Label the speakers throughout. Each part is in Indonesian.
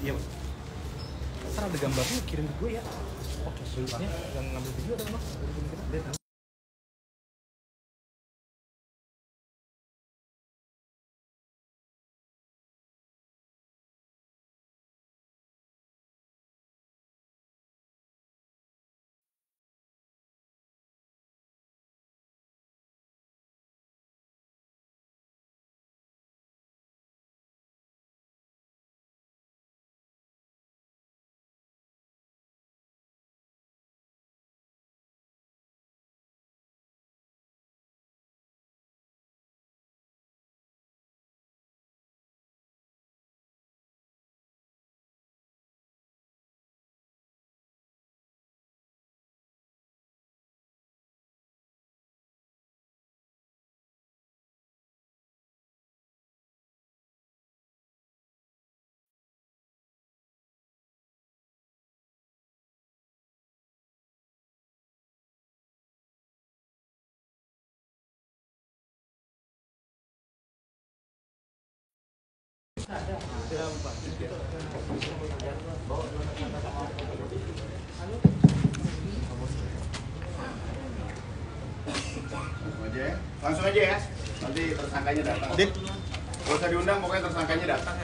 Speaker 1: Iya, Mas. Ntar ada gambarnya kirim ke gue ya. Oke, sulitnya yang ngambil video ada Mas. Dia tahu.
Speaker 2: Langsung aja ya, nanti tersangkanya datang. Gak usah diundang, pokoknya tersangkanya datang.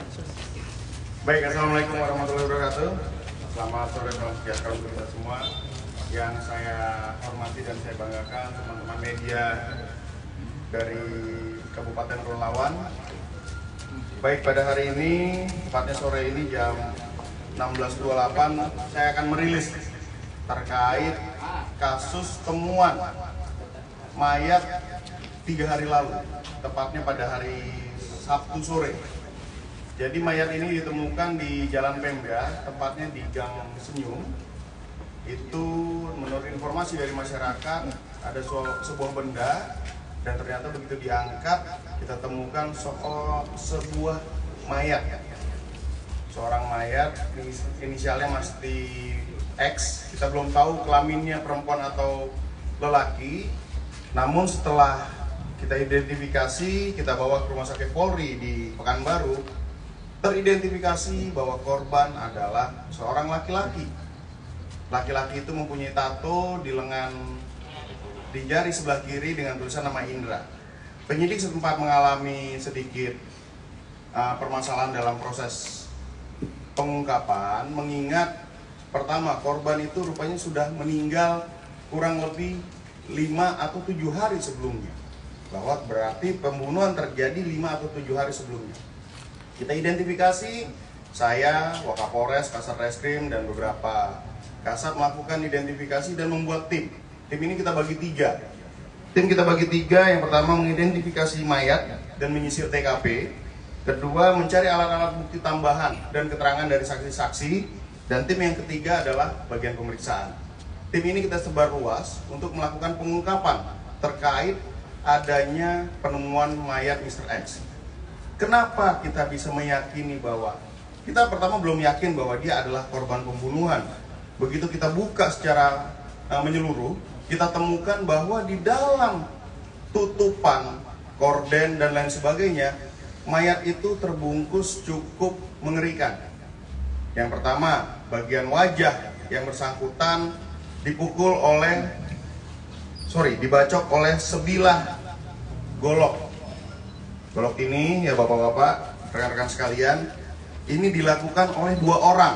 Speaker 2: Baik, assalamualaikum warahmatullahi wabarakatuh. Selamat sore, salam sejahtera untuk kita semua. Yang saya hormati dan saya banggakan teman-teman media dari Kabupaten Rulawan. Baik, pada hari ini, tepatnya sore ini jam 16.28, saya akan merilis terkait kasus temuan mayat 3 hari lalu, tepatnya pada hari Sabtu sore. Jadi mayat ini ditemukan di Jalan Pemda, tepatnya di Gang Senyum. Itu menurut informasi dari masyarakat, ada sebuah benda, dan ternyata begitu diangkat, kita temukan sebuah mayat. Seorang mayat, inisialnya mesti X, kita belum tahu kelaminnya perempuan atau lelaki. Namun setelah kita identifikasi, kita bawa ke Rumah Sakit Polri di Pekanbaru, teridentifikasi bahwa korban adalah seorang laki-laki. Laki-laki itu mempunyai tato di lengan, di jari sebelah kiri dengan tulisan nama Indra. Penyidik sempat mengalami sedikit permasalahan dalam proses pengungkapan, mengingat pertama korban itu rupanya sudah meninggal kurang lebih 5 atau 7 hari sebelumnya. Bahwa berarti pembunuhan terjadi 5 atau 7 hari sebelumnya. Kita identifikasi, saya, Wakapolres, Kasat Reskrim, dan beberapa kasat melakukan identifikasi dan membuat tim. Tim ini kita bagi 3. Tim kita bagi 3, yang pertama mengidentifikasi mayat dan menyisir TKP. Kedua, mencari alat-alat bukti tambahan dan keterangan dari saksi-saksi. Dan tim yang ketiga adalah bagian pemeriksaan. Tim ini kita sebar luas untuk melakukan pengungkapan terkait adanya penemuan mayat Mr. X. Kenapa kita bisa meyakini bahwa kita pertama belum yakin bahwa dia adalah korban pembunuhan. Begitu kita buka secara menyeluruh, kita temukan bahwa di dalam tutupan, korden, dan lain sebagainya, mayat itu terbungkus cukup mengerikan. Yang pertama, bagian wajah yang bersangkutan dibacok oleh sebilah golok. Golok ini ya bapak-bapak, rekan-rekan sekalian, ini dilakukan oleh 2 orang.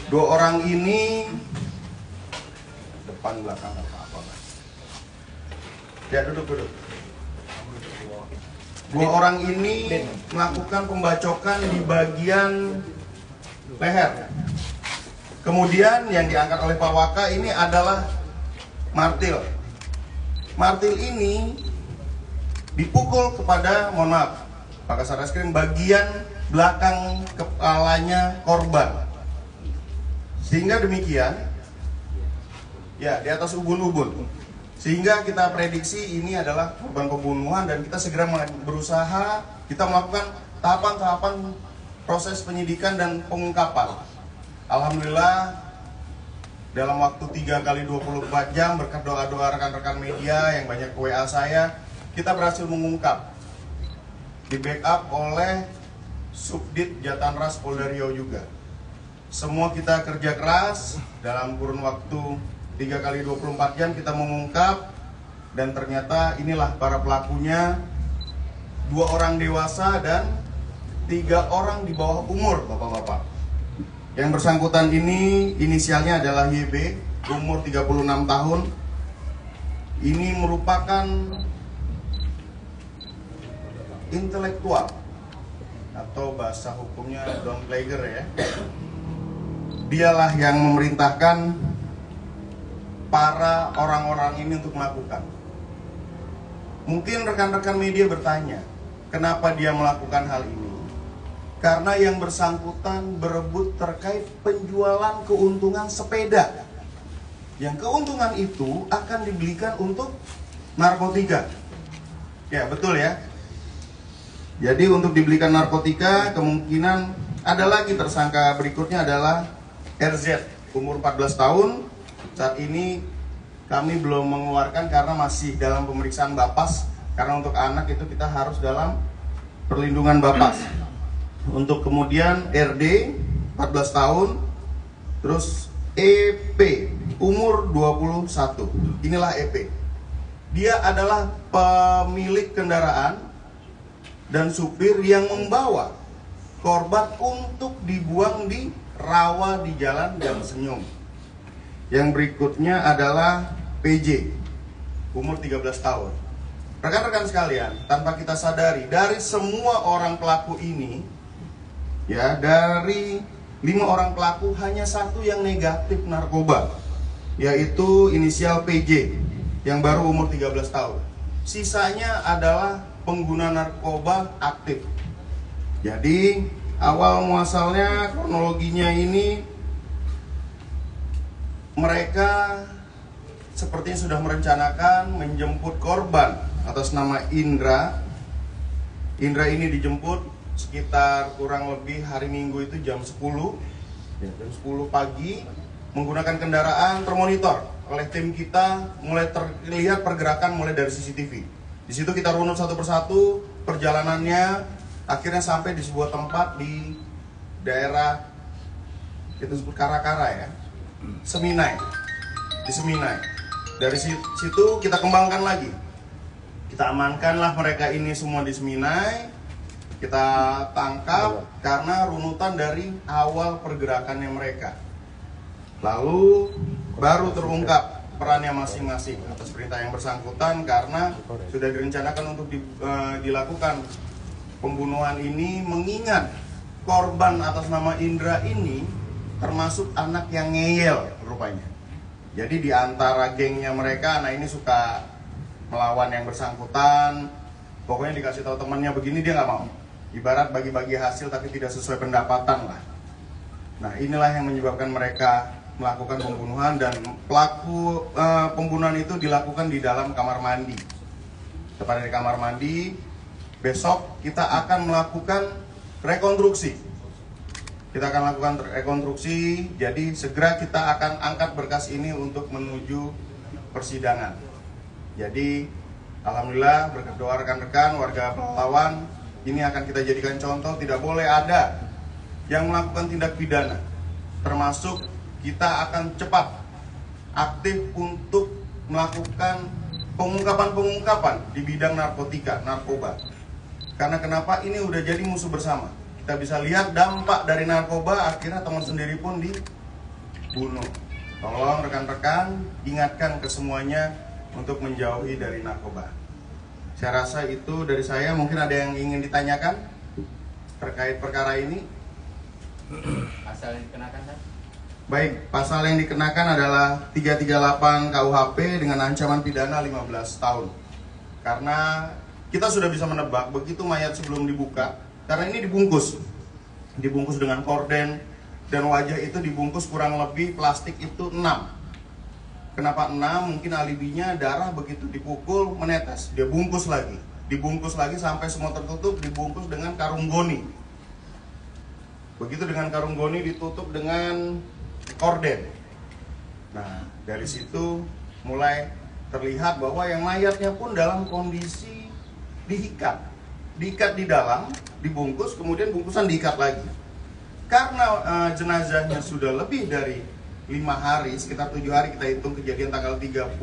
Speaker 2: 2 orang ini depan belakang apa-apa. Ya, duduk. 2 orang ini melakukan pembacokan di bagian leher. Kemudian yang diangkat oleh Pak Waka ini adalah martil. Martil ini dipukul kepada, mohon maaf, Pak Kasat Reskrim, bagian belakang kepalanya korban. Sehingga demikian, ya di atas ubun-ubun. Sehingga kita prediksi ini adalah korban pembunuhan dan kita segera berusaha, kita melakukan tahapan-tahapan proses penyidikan dan pengungkapan. Alhamdulillah dalam waktu 3 kali 24 jam berkat doa-doa rekan-rekan media yang banyak WA saya, kita berhasil mengungkap. Di backup oleh Subdit Jatanras Polda Riau juga. Semua kita kerja keras dalam kurun waktu 3 kali 24 jam kita mengungkap, dan ternyata inilah para pelakunya, 2 orang dewasa dan 3 orang di bawah umur, bapak-bapak. Yang bersangkutan ini inisialnya adalah YB, umur 36 tahun. Ini merupakan intelektual atau bahasa hukumnya Don Plager ya. Dialah yang memerintahkan para orang-orang ini untuk melakukan. Mungkin rekan-rekan media bertanya, kenapa dia melakukan hal ini? Karena yang bersangkutan berebut terkait penjualan keuntungan sepeda. Yang keuntungan itu akan dibelikan untuk narkotika. Ya, betul ya. Jadi untuk dibelikan narkotika, kemungkinan ada lagi tersangka berikutnya adalah RZ, umur 14 tahun. Saat ini kami belum mengeluarkan karena masih dalam pemeriksaan Bapas. Karena untuk anak itu kita harus dalam perlindungan Bapas. Untuk kemudian RD, 14 tahun. Terus EP, umur 21. Inilah EP. Dia adalah pemilik kendaraan dan supir yang membawa korban untuk dibuang di rawa di Jalan Gang Senyum. Yang berikutnya adalah PJ, umur 13 tahun. Rekan-rekan sekalian, tanpa kita sadari, dari semua orang pelaku ini, ya, dari 5 orang pelaku hanya 1 yang negatif narkoba, yaitu inisial PJ yang baru umur 13 tahun. Sisanya adalah pengguna narkoba aktif. Jadi awal muasalnya, kronologinya ini, mereka sepertinya sudah merencanakan menjemput korban atas nama Indra. Indra ini dijemput sekitar kurang lebih hari Minggu itu jam 10 pagi, menggunakan kendaraan termonitor oleh tim kita. Mulai terlihat pergerakan mulai dari CCTV. Di situ kita runut satu persatu perjalanannya, akhirnya sampai di sebuah tempat di daerah itu disebut Karakara ya, Seminai, di Seminai. Dari situ kita kembangkan lagi, kita amankanlah mereka ini semua di Seminai, kita tangkap karena runutan dari awal pergerakannya mereka. Lalu baru terungkap perannya masing-masing atas perintah yang bersangkutan, karena sudah direncanakan untuk dilakukan pembunuhan ini, mengingat korban atas nama Indra ini termasuk anak yang ngeyel rupanya. Jadi di antara gengnya mereka, anak ini suka melawan yang bersangkutan. Pokoknya dikasih tahu temannya begini dia nggak mau. Ibarat bagi-bagi hasil tapi tidak sesuai pendapatan lah. Nah, inilah yang menyebabkan mereka melakukan pembunuhan, dan pelaku pembunuhan itu dilakukan di dalam kamar mandi. Tepatnya di kamar mandi. Besok kita akan melakukan rekonstruksi. Kita akan lakukan rekonstruksi, jadi segera kita akan angkat berkas ini untuk menuju persidangan. Jadi alhamdulillah, berkat doa rekan-rekan warga Pelalawan, ini akan kita jadikan contoh. Tidak boleh ada yang melakukan tindak pidana, termasuk kita akan cepat aktif untuk melakukan pengungkapan-pengungkapan di bidang narkotika, narkoba. Karena kenapa? Ini udah jadi musuh bersama. Kita bisa lihat dampak dari narkoba, akhirnya teman sendiri pun dibunuh. Tolong rekan-rekan ingatkan ke semuanya untuk menjauhi dari narkoba. Saya rasa itu dari saya. Mungkin ada yang ingin ditanyakan terkait perkara ini?
Speaker 3: Pasal yang dikenakan, kan?
Speaker 2: Baik, pasal yang dikenakan adalah 338 KUHP dengan ancaman pidana 15 tahun. Karena kita sudah bisa menebak begitu mayat sebelum dibuka, karena ini dibungkus dengan korden, dan wajah itu dibungkus kurang lebih plastik itu 6. Kenapa 6? Mungkin alibinya darah begitu dipukul menetes, dia bungkus lagi sampai semua tertutup, dibungkus dengan karung goni. Begitu dengan karung goni ditutup dengan korden. Nah, dari situ mulai terlihat bahwa yang mayatnya pun dalam kondisi diikat di dalam dibungkus, kemudian bungkusan diikat lagi. Karena jenazahnya sudah lebih dari 5 hari, sekitar 7 hari, kita hitung kejadian tanggal 30,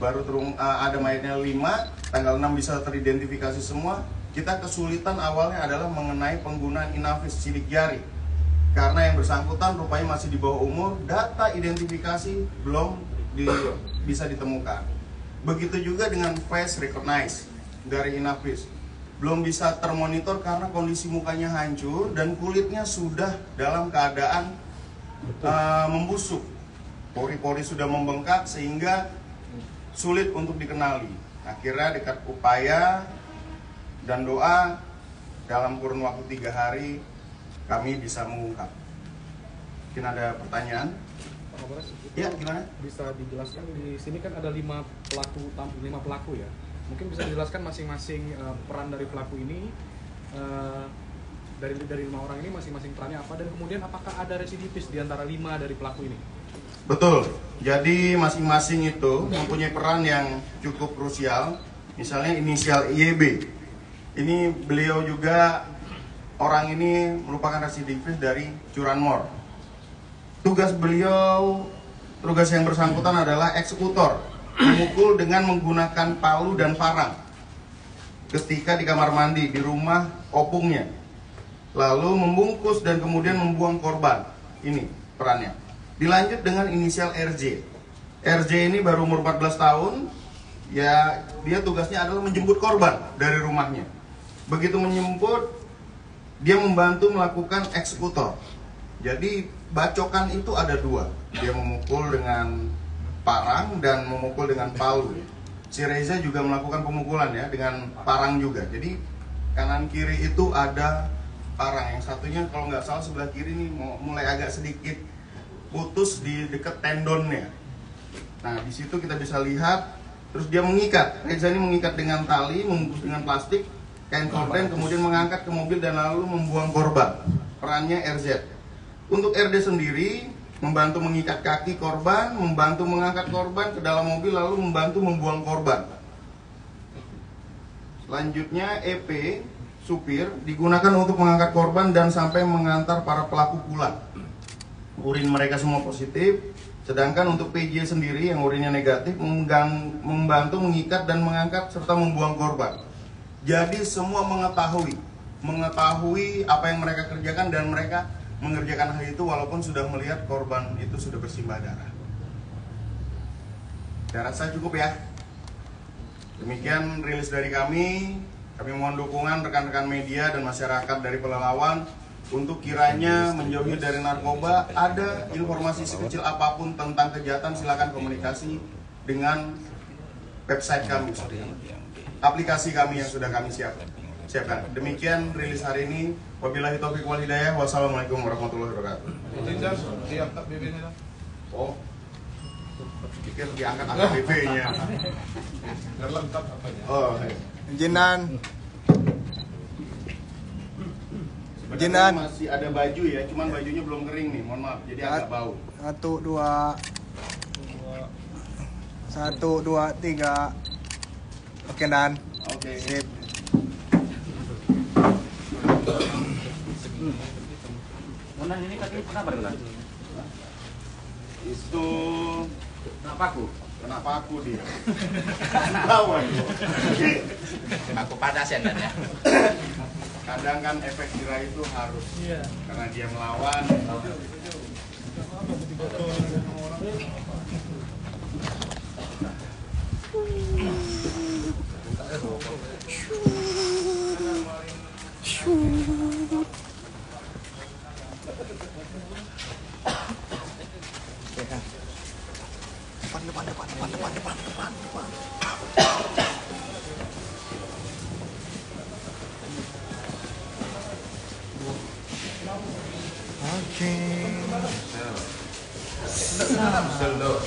Speaker 2: baru ada mayatnya 5, tanggal 6 bisa teridentifikasi semua. Kita kesulitan awalnya adalah mengenai penggunaan inafis sidik jari, karena yang bersangkutan rupanya masih di bawah umur, data identifikasi belum bisa ditemukan. Begitu juga dengan face recognize dari inafis, belum bisa termonitor karena kondisi mukanya hancur dan kulitnya sudah dalam keadaan membusuk, pori-pori sudah membengkak sehingga sulit untuk dikenali. Akhirnya dekat upaya dan doa, dalam kurun waktu 3 hari kami bisa mengungkap. Mungkin ada pertanyaan?
Speaker 1: Pak Kapolres,
Speaker 2: Ya, gimana?
Speaker 1: bisa dijelaskan di sini kan ada 5 pelaku ya. Mungkin bisa dijelaskan masing-masing peran dari pelaku ini, dari 5 orang ini masing-masing perannya apa, dan kemudian apakah ada residivis di antara 5 dari pelaku ini?
Speaker 2: Betul. Jadi masing-masing itu mempunyai peran yang cukup krusial. Misalnya inisial YB. Ini beliau juga, orang ini merupakan residivis dari curanmor. Tugas yang bersangkutan adalah eksekutor, memukul dengan menggunakan palu dan parang ketika di kamar mandi di rumah opungnya, lalu membungkus dan kemudian membuang korban. Ini perannya. Dilanjut dengan inisial RJ. RJ ini baru umur 14 tahun. Ya, dia tugasnya adalah menjemput korban dari rumahnya. Begitu menjemput, dia membantu melakukan eksekutor. Jadi bacokan itu ada 2. Dia memukul dengan parang dan memukul dengan palu. Si Reza juga melakukan pemukulan ya dengan parang juga. Jadi kanan kiri itu ada parang. Yang satunya kalau nggak salah sebelah kiri ini mulai agak sedikit putus di dekat tendonnya. Nah, di situ kita bisa lihat. Terus dia mengikat. Reza ini mengikat dengan tali, membungkus dengan plastik, kain korden, kemudian mengangkat ke mobil dan lalu membuang korban. Perannya RZ. Untuk RD sendiri membantu mengikat kaki korban, membantu mengangkat korban ke dalam mobil, lalu membantu membuang korban. Selanjutnya EP, supir, digunakan untuk mengangkat korban dan sampai mengantar para pelaku pulang. Urin mereka semua positif. Sedangkan untuk PJ sendiri yang urinnya negatif, membantu mengikat dan mengangkat serta membuang korban. Jadi semua mengetahui apa yang mereka kerjakan dan mereka mengerjakan hal itu walaupun sudah melihat korban itu sudah bersimbah darah. Saya rasa cukup ya. Demikian rilis dari kami. Kami mohon dukungan rekan-rekan media dan masyarakat dari Pelalawan untuk kiranya menjauhi dari narkoba. Ada informasi sekecil apapun tentang kejahatan, silakan komunikasi dengan website kami, aplikasi kami yang sudah kami siapkan. Demikian rilis hari ini. Wabillahi taufiq wal hidayah. Wassalamualaikum warahmatullahi wabarakatuh.
Speaker 4: Diangkat BB-nya.
Speaker 2: Oh, pikir diangkat AKBP-nya.
Speaker 4: Lengkap apanya?
Speaker 2: Oh,
Speaker 5: Izinan.
Speaker 2: sebenarnya masih ada baju ya, cuman bajunya belum kering nih, mohon maaf, jadi agak bau.
Speaker 5: 1, 2, 3. Oke, Dan.
Speaker 2: Oke.
Speaker 5: Sip.
Speaker 3: Munan ini kaki kenapa Munan?
Speaker 2: Itu
Speaker 3: Kenapa aku?
Speaker 2: kenapa aku dia? Lawan.
Speaker 3: Aku padas ya Dan ya.
Speaker 2: Kadang kan efek jerah itu harus, karena dia melawan.
Speaker 5: Depan. Oke.
Speaker 4: Betul.